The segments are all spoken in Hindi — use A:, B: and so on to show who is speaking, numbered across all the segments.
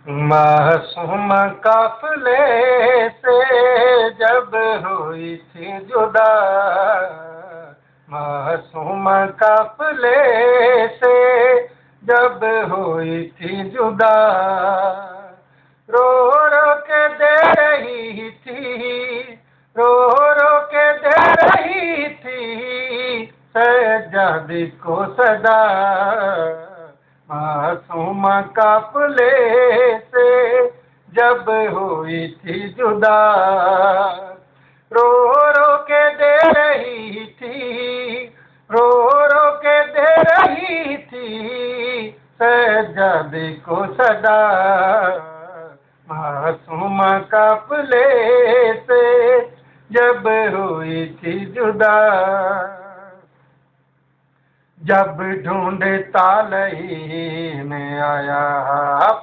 A: मासूम काफिले से जब हुई थी जुदा, मासूम काफिले से जब हुई थी जुदा, रो रो के दे रही थी, रो रो के दे रही थी सज्जादी को सदा। मासूम काफिले से जब हुई थी जुदा, रो रो के दे रही थी, रो रो के दे रही थी सज्जादी को सदा। मासूम काफिले से जब हुई थी जुदा, जब ढूंढे तालई में आया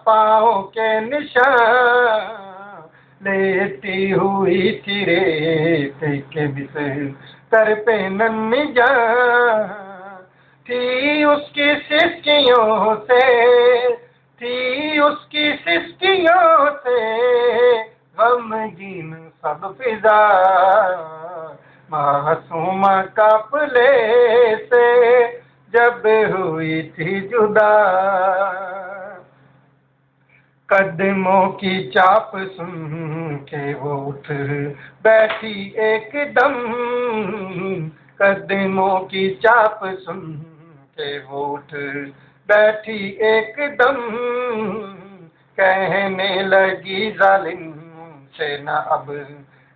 A: पाँव के निशान, लेटी हुई थी रेत के बिस्तर पे नन्ही जान, थी उसकी सिसकियों से, थी उसकी सिसकियों से गमगीन सब फिजा। मासूम काफिले से जब हुई थी जुदा, कदमों की चाप सुन के वो उठ बैठी एकदम, कदमों की चाप सुन के वो उठ बैठी एकदम, कहने लगी जालिम से न अब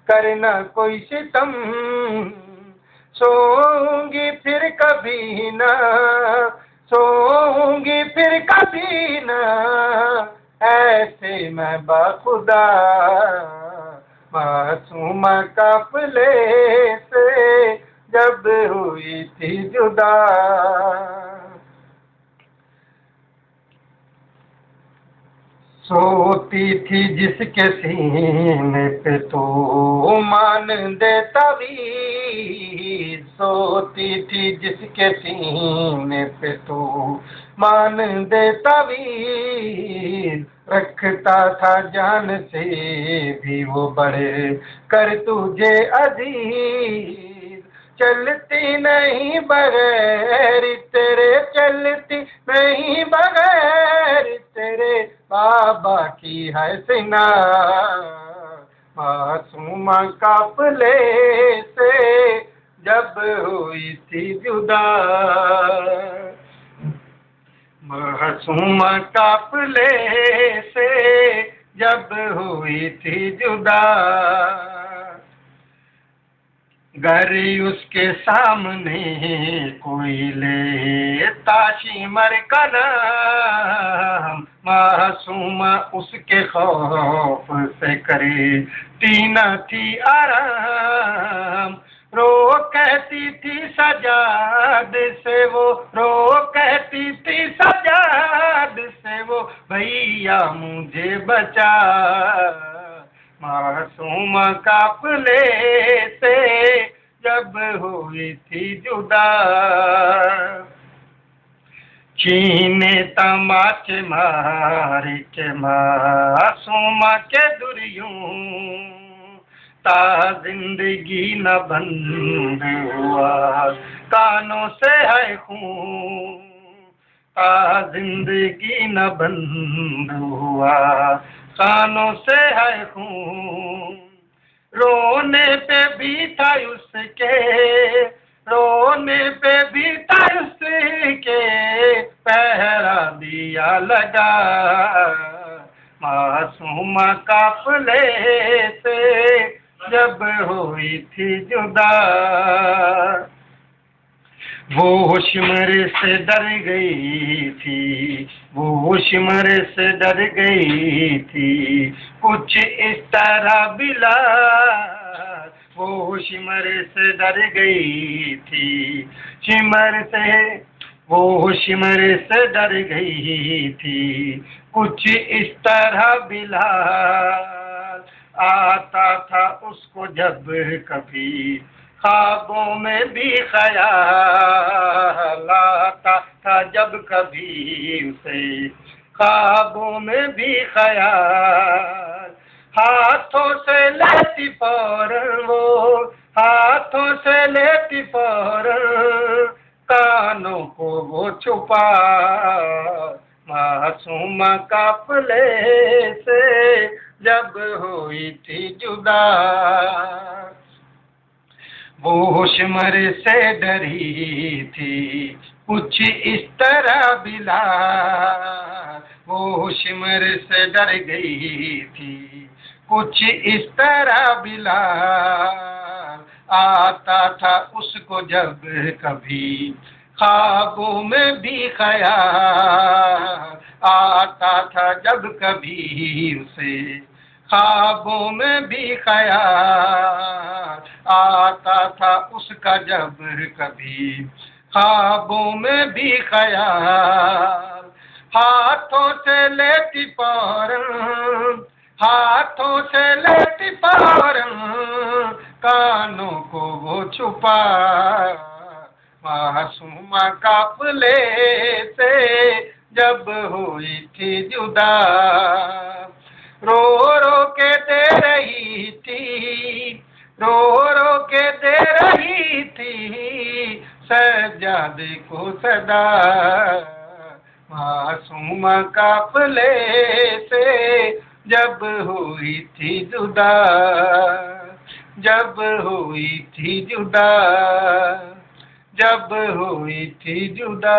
A: करना कोई सितम, सोऊंगी फिर कभी ना, सोऊंगी फिर कभी ना ऐसे मैं बाखुदा। मासूम काफिले से जब हुई थी जुदा, सोती थी जिसके सीने पे तो मान देता वीर, सोती थी जिसके सीने पे तो मान देता वीर, रखता था जान से भी वो बढ़े कर तुझे अजीज, चलती नहीं बगैर तेरे, चलती नहीं बगैर तेरे बाबा की है सिना। मासूम काफिले से जब हुई थी जुदा, मासूम काफिले से जब हुई थी जुदा, घर उसके सामने कोई लेता शिमर का नाम, मासूम उसके खौफ से करे तीना थी आराम, रो कहती थी सजाद से वो, रो कहती थी सजाद से वो भैया मुझे बचा। मासूम काफिले से जब हुई थी जुदा, छीने तमाचे मार के मासूम के दुरियों, ता जिंदगी न बंद हुआ कानों से है खून, ता जिंदगी न बंद हुआ कानों से है खून, रोने पे भी था उसके, रोने पे भी था उसके पहरा दिया लगा। मासूम काफिले से जब हुई थी जुदा, वो शिमर से डर गई थी, वो शिमर से डर गई थी कुछ इस तरह बिला, वो शिमर से डर गई थी, शिमर से, वो शिमर से डर गई थी कुछ इस तरह बिला, आता था उसको जब कभी ख्वाबों में भी ख्याल, आता था जब कभी उसे ख्वाबों में भी ख्याल, हाथों से लेती फौरन वो, हाथों से लेती फौरन, कानों को वो छुपा, मासूम काफले से जब हुई थी जुदा, वो शिमर से डरी थी कुछ इस तरह बिला, वो शिमर से डर गई थी कुछ इस तरह बिला, आता था उसको जब कभी ख्वाबों में भी ख्याल, आता था जब कभी उसे ख्वाबों में भी ख्याल, आता था उसका जब कभी ख्वाबों में भी ख्याल, हाथों से लेती फौरन, हाथों से लेती फौरन, कानों को वो छुपा, मासूम काफले से जब हुई थी जुदा, रो रो के दे रही थी, रो रो के दे रही थी सज्जादे को सदा, मासूम काफले से जब हुई थी जुदा, जब हुई थी जुदा, जब हुई थी जुदा।